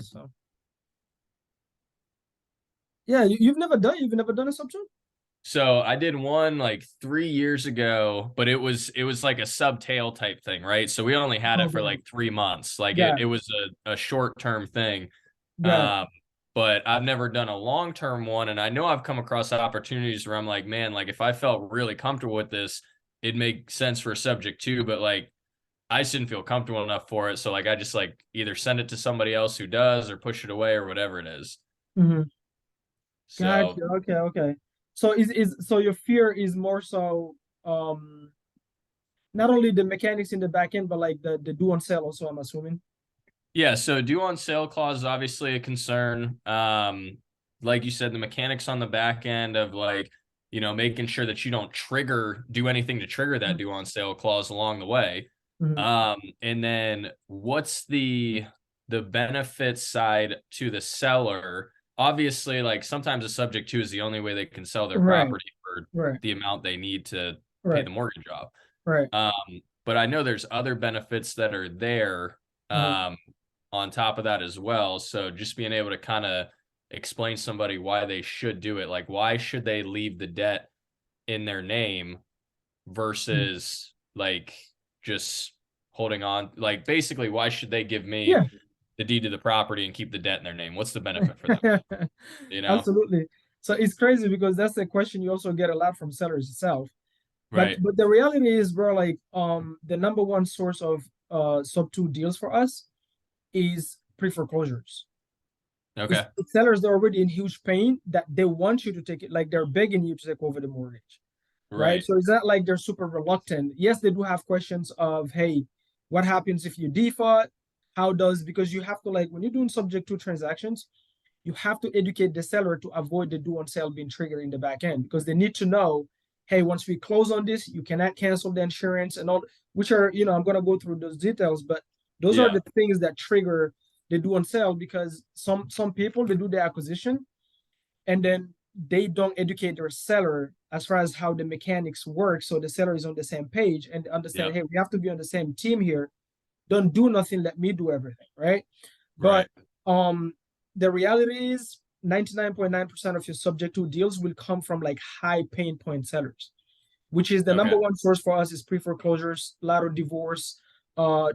So yeah, you've never done a sub two? So I did one like 3 years ago, but it was like a subtail type thing, right? So we only had it for Okay. like 3 months. Like it Got it was a short term thing. got it. Um, but I've never done a long term one, and I know I've come across opportunities where I'm like, man, like if I felt really comfortable with this, it'd make sense for a subject too. But like I just didn't feel comfortable enough for it. So like I just like either send it to somebody else who does or push it away or whatever it is. Mm-hmm. So Gotcha. Okay, okay. So is so your fear is more so um not only the mechanics in the back end, but like the due on sale also, I'm assuming. yeah, so due on sale clause is obviously a concern. Like you said, the mechanics on the back end of like, making sure that you don't do anything to trigger that due on sale clause along the way. Mm-hmm. And then what's the benefit side to the seller? Obviously, like sometimes a subject to is the only way they can sell their Right, property for right, the amount they need to pay right, the mortgage off. right. But I know there's other benefits that are there. Uh-huh. Um, on top of that as well. So just being able to kind of explain somebody why they should do it. Like, why should they leave the debt in their name Mm. versus like just holding on? Like, basically, why should they give me Yeah. the deed to the property and keep the debt in their name? What's the benefit for them? You know? Absolutely. So it's crazy because that's the question you also get a lot from sellers itself. But Right. but the reality is, bro, like the number one source of sub two deals for us is pre-foreclosures. It's Okay. the sellers that are already in huge pain that they want you to take it, like they're begging you to take over the mortgage, right? Right. So it's not like they're super reluctant. Yes, they do have questions of, hey, what happens if you default? How does, because you have to, like, when you're doing subject to transactions, you have to educate the seller to avoid the due on sale being triggered in the back end because they need to know, hey, once we close on this, you cannot cancel the insurance and all, which are, I'm going to go through those details, but those are Yeah. the things that trigger the due on sale because some people they do the acquisition and then they don't educate their seller as far as how the mechanics work. So the seller is on the same page and understand, Yep. hey, we have to be on the same team here. Don't do nothing, let me do everything, right? But Right. um the reality is 99.9% of your subject to deals will come from like high pain point sellers, which is the Okay. number one source for us is pre-foreclosures, lateral divorce,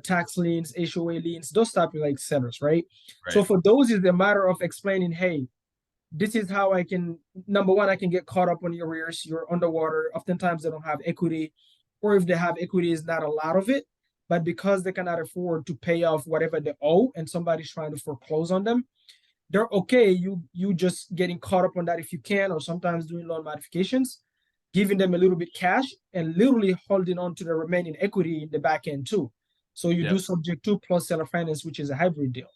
tax liens, HOA liens, those type of like sellers, right? So Right. for those is the matter of explaining, hey, this is how I can, number one, I can get caught up on your arrears, you're underwater. Oftentimes they don't have equity, or if they have equity, is not a lot of it. But because they cannot afford to pay off whatever they owe and somebody's trying to foreclose on them, they're okay. You just getting caught up on that if you can, or sometimes doing loan modifications, giving them a little bit cash and literally holding on to the remaining equity in the back end too. So you do Yep. subject to plus seller finance, which is a hybrid deal,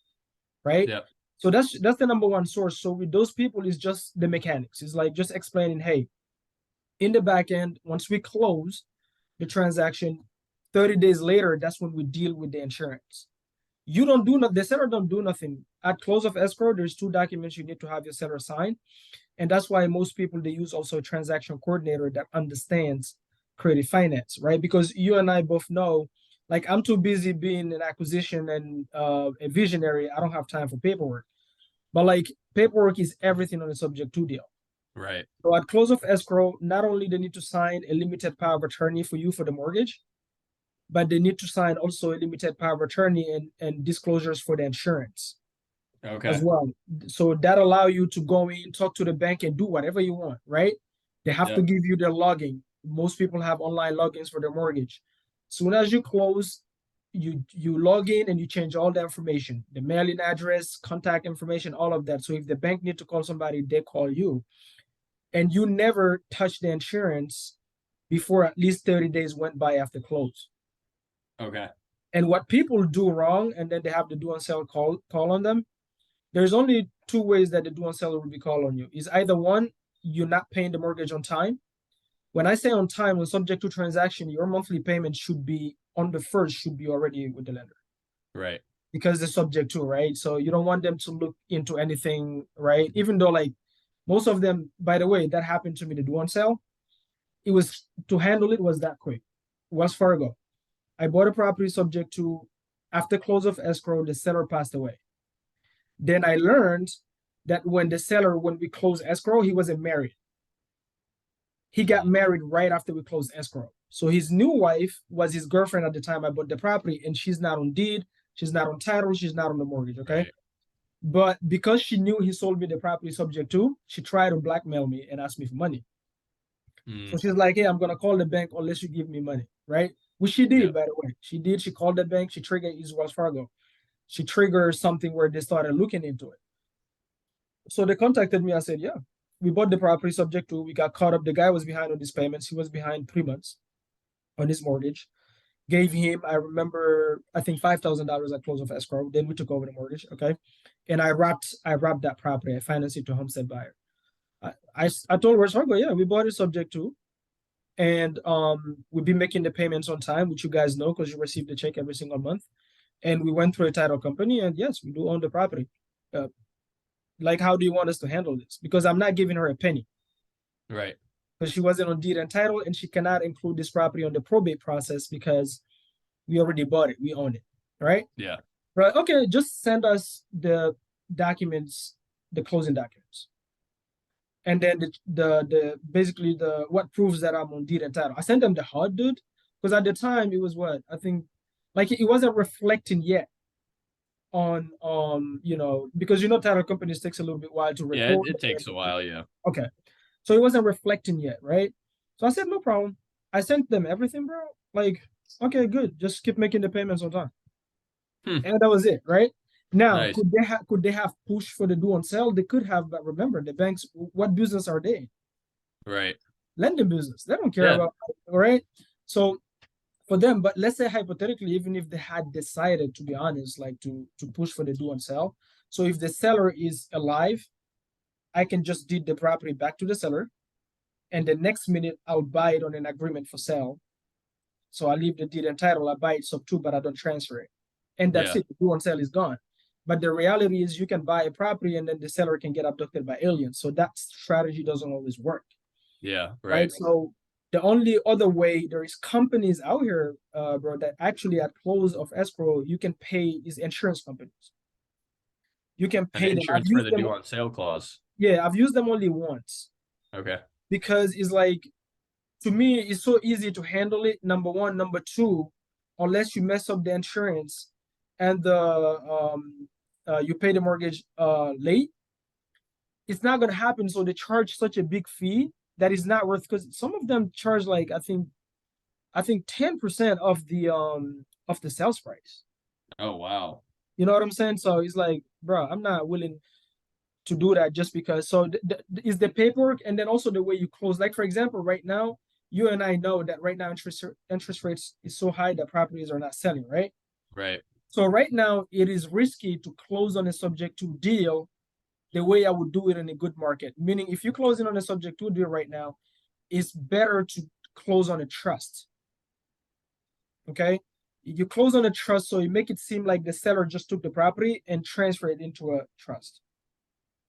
right? Yep. So that's the number one source. So with those people, it's just the mechanics. It's like just explaining, hey, in the back end, once we close the transaction, 30 days later, that's when we deal with the insurance. You don't do nothing, the seller don't do nothing. At close of escrow, there's two documents you need to have your seller sign. And that's why most people they use also a transaction coordinator that understands creative finance, right? Because you and I both know, like I'm too busy being an acquisition and a visionary. I don't have time for paperwork. But like paperwork is everything on a subject to deal. Right. So at close of escrow, not only they need to sign a limited power of attorney for you for the mortgage, but they need to sign also a limited power of attorney and disclosures for the insurance as Okay. well. So that allow you to go in, talk to the bank, and do whatever you want, right? They have to Yep. give you their login. Most people have online logins for their mortgage. Soon as you close, you log in and you change all the information, the mailing address, contact information, all of that. So if the bank need to call somebody, they call you. And you never touch the insurance before at least 30 days went by after close. Okay. And what people do wrong, and then they have the do on sale call on them, there's only two ways that the due on seller will be called on you. Is either one, you're not paying the mortgage on time. When I say on time, when subject to transaction, your monthly payment should be on the first, should be already with the lender Right. because they're subject to, right? So you don't want them to look into anything, right? Even though like most of them, by the way, that happened to me, the due on sale, it was to handle it was that quick. Wells Fargo. I bought a property subject to after close of escrow, the seller passed away. Then I learned that when we closed escrow, he wasn't married. He got married right after we closed escrow. So his new wife was his girlfriend at the time I bought the property, and she's not on deed, she's not on title, she's not on the mortgage. Okay. Right. But because she knew he sold me the property subject to, she tried to blackmail me and ask me for money. So she's like, hey, I'm gonna call the bank unless you give me money, right? Which she did, Yeah. by the way. She did. She called the bank. She triggered East Wells Fargo. She triggered something where they started looking into it. So they contacted me. I said, yeah, we bought the property subject to. We got caught up. The guy was behind on his payments. He was behind 3 months on his mortgage. Gave him, I remember, I think $5,000 at close of escrow. Then we took over the mortgage. Okay, and I wrapped that property. I financed it to homestead buyer. I told Wells Fargo, yeah, we bought it subject to, and we've been making the payments on time, which you guys know because you receive the check every single month. And we went through a title company, and yes, we do own the property. Uh, like, how do you want us to handle this? Because I'm not giving her a penny. Right. Because she wasn't on deed and title, and she cannot include this property on the probate process because we already bought it, we own it, right? Yeah. Right. Okay, just send us the documents, the closing documents, and then the basically the what proves that I'm on deed and title. I sent them the hard dude because at the time it was what I think, like it wasn't reflecting yet on because title companies takes a little bit while to Yeah. It, record. it takes a while. Yeah. Okay, so it wasn't reflecting yet, right? So I said no problem. I sent them everything, bro. Like, okay, good. Just keep making the payments on time. And that was it, right? Now, Nice. could they have pushed for the do on sell? They could have, but remember, the banks, what business are they? Right. Lending business. They don't care Yeah. about, right? So for them, but let's say hypothetically, even if they had decided, to be honest, like to push for the do and sell. So if the seller is alive, I can just deed the property back to the seller, and the next minute I'll buy it on an agreement for sale. So I leave the deed and title, I buy it sub two, but I don't transfer it. And that's Yeah. it. The do and sell is gone. But the reality is you can buy a property and then the seller can get abducted by aliens. So that strategy doesn't always work. Yeah. Right. Right. So the only other way, there is companies out here, bro, that actually at close of escrow, you can pay is insurance companies. You can And pay them. I've insurance for used the them. due on sale clause. Yeah, I've used them only once Okay. because it's like, to me, it's so easy to handle it. Number one, number two, unless you mess up the insurance and you pay the mortgage late, it's not gonna happen. So they charge such a big fee that is not worth, because some of them charge like I think 10% of the sales price. Oh, wow. You know what I'm saying? So it's like, bro, I'm not willing to do that just because. So is the paperwork and then also the way you close. Like for example, right now, you and I know that right now interest rates is so high that properties are not selling, right? Right. So right now it is risky to close on a subject to deal the way I would do it in a good market. Meaning, if you're closing on a subject to deal right now, it's better to close on a trust. Okay, you close on a trust, so you make it seem like the seller just took the property and transfer it into a trust.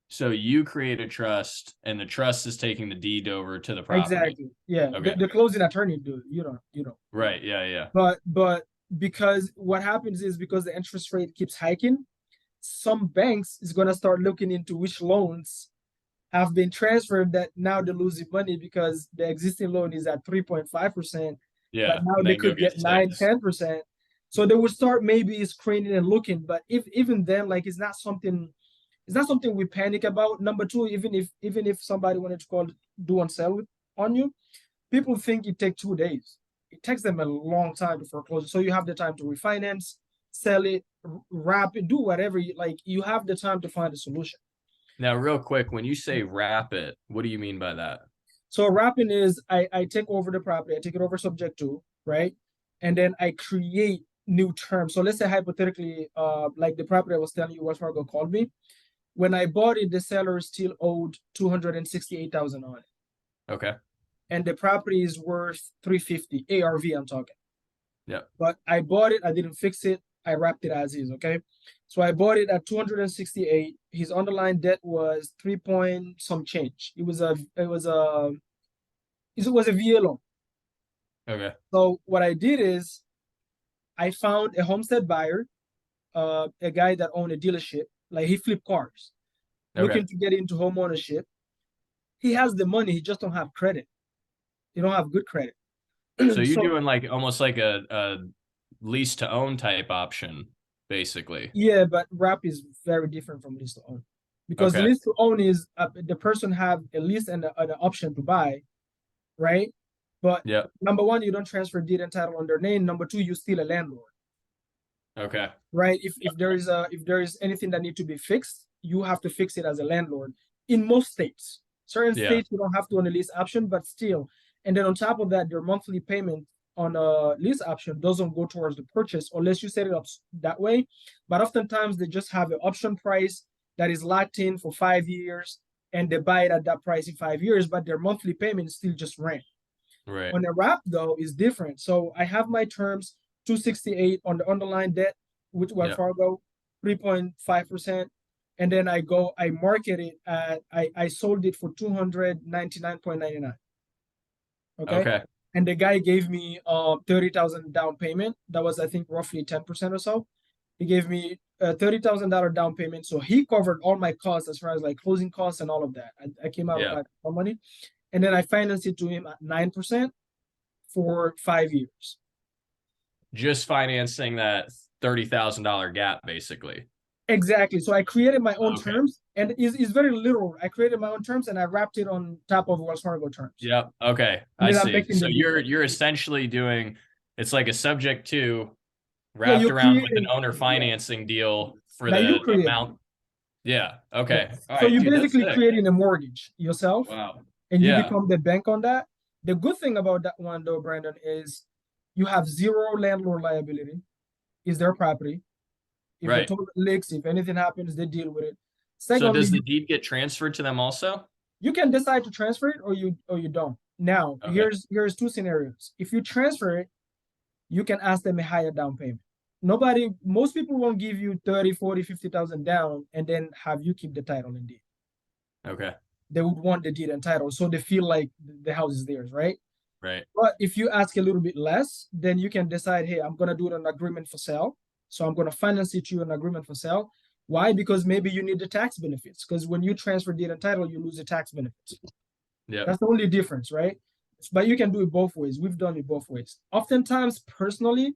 So you create a trust, and the trust is taking the deed over to the property. Exactly. Yeah. Okay. The closing attorney do it. You don't. Right. Yeah. Yeah. But because what happens is because the interest rate keeps hiking, some banks is gonna start looking into which loans have been transferred that now they're losing money because the existing loan is at 3.5%, but Yeah. now And they then go could get get 9, six. 10%. So they will start maybe screening and looking. But if even then, like it's not something we panic about. Number two, even if somebody wanted to call do on sell on you, people think it takes 2 days. It takes them a long time to foreclose. So you have the time to refinance, sell it, wrap it, do whatever you like. You have the time to find a solution. Now, real quick, when you say wrap it, what do you mean by that? So wrapping is I take over the property, I take it over subject to, right? And then I create new terms. So let's say hypothetically, like the property I was telling you, Wells Fargo called me. When I bought it, the seller still owed 268,000 on it. Okay. And the property is worth 350 ARV, I'm talking. Yeah. But I bought it, I didn't fix it, I wrapped it as is, okay? So I bought it at 268. His underlying debt was 3 point some change. It was a VA loan. Okay. So what I did is I found a homestead buyer, a guy that owned a dealership. Like he flipped cars, Okay. looking to get into home ownership. He has the money, he just don't have credit. He don't have good credit. So you're So doing like almost like a lease to own type option, basically. yeah, but wrap is very different from lease to own, because Okay. lease to own is the person have a lease and an option to buy, right? But Yeah. number one, you don't transfer deed and title on their name. Number two, you still a landlord, Okay. right? If there is anything that need to be fixed, you have to fix it as a landlord. In most states, certain Yeah. states you don't have to own a lease option, but still. And then on top of that, their monthly payment on a lease option doesn't go towards the purchase unless you set it up that way. But oftentimes they just have an option price that is locked in for 5 years, and they buy it at that price in 5 years, but their monthly payment is still just rent. Right. On a wrap though is different. So I have my terms 268 on the underlying debt with Wells Yeah. Fargo, 3.5%. And then I market it at, I sold it for 299.99. Okay. Okay. And the guy gave me 30,000 down payment. That was, I think, roughly 10% or so. He gave me a $30,000 down payment. So he covered all my costs as far as like closing costs and all of that. I came out with Yeah. like more money. And then I financed it to him at 9% for 5 years. Just financing that $30,000 gap, basically. Exactly. So I created my own Okay. terms, and it's very literal. I created my own terms and I wrapped it on top of Wells Fargo terms. Yep. Okay. And I then I'm see. making So the you're difference. you're essentially doing it's like a subject to Yeah, wrapped you're around with an creating, owner yeah, financing deal for that you the created. amount. Yeah. Yeah. Okay. All So right, you're dude, that's basically sick. creating a mortgage yourself, Wow. and you Yeah. become the bank on that. The good thing about that one, though, Brandon, is you have zero landlord liability. Is their property. If the Right. toilet leaks, if anything happens, they deal with it. So Secondly, does the deed get transferred to them also? you can decide to transfer it or you don't. Now, Okay. here's two scenarios. If you transfer it, you can ask them a higher down payment. Most people won't give you 30, 40, 50,000 down and then have you keep the title and deed. Okay. They would want the deed and title so they feel like the house is theirs, right? Right. But if you ask a little bit less, then you can decide, hey, I'm gonna do it an agreement for sale. So I'm gonna finance it to you an agreement for sale. Why? Because maybe you need the tax benefits. Because when you transfer deed and title, you lose the tax benefits. Yeah. That's the only difference, right? But you can do it both ways. We've done it both ways. Oftentimes, personally,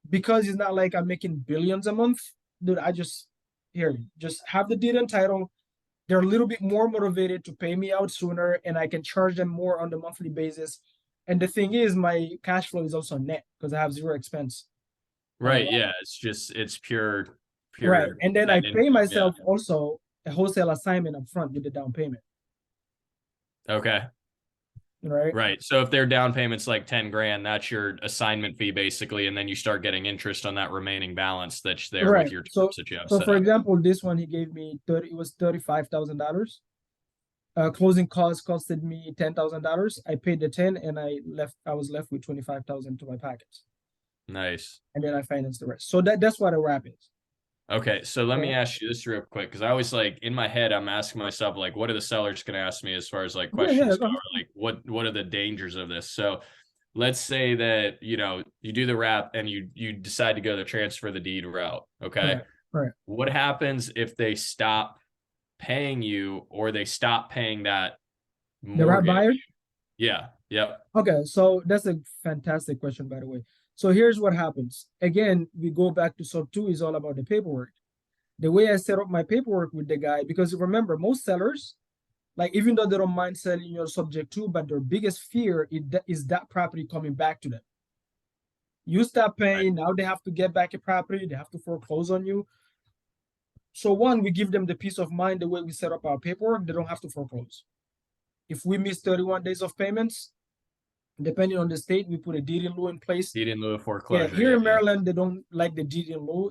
because it's not like I'm making billions a month, dude, I just have the deed and title. They're a little bit more motivated to pay me out sooner, and I can charge them more on the monthly basis. And the thing is, my cash flow is also net because I have zero expense. Right. Yeah. It's pure Right. And then I net pay income. Yeah. myself also a wholesale assignment up front with the down payment. Okay. Right. Right. So if their down payment's like 10 grand, that's your assignment fee basically. And then you start getting interest on that remaining balance that's there Right. with your So terms that you have so set for up. example, this one he gave me it was $35,000. Closing costs costed me $10,000. I paid the 10 and I was left with 25,000 to my pockets. Nice. And then I financed the rest. So that's what a wrap is. Okay, so let me Okay. ask you this real quick because I always like in my head I'm asking myself like what are the sellers going to ask me as far as like Yeah, questions go go ahead. or like what are the dangers of this? So let's say that you do the wrap and you decide to go the transfer the deed route, okay? Right. What happens if they stop paying you or they stop paying that The wrap mortgage? buyer? Yeah, yep. Okay, so that's a fantastic question, by the way. So here's what happens. Again, we go back to sub two is all about the paperwork. The way I set up my paperwork with the guy, because remember, most sellers, like even though they don't mind selling your subject to, but their biggest fear is that property coming back to them. You stop paying, now they have to get back a property, they have to foreclose on you. So one, we give them the peace of mind the way we set up our paperwork, they don't have to foreclose. If we miss 31 days of payments, depending on the state, we put a deed in lieu in place. Deed in lieu of Yeah, foreclosure. here Yeah, in yeah. Maryland, they don't like the deed in lieu.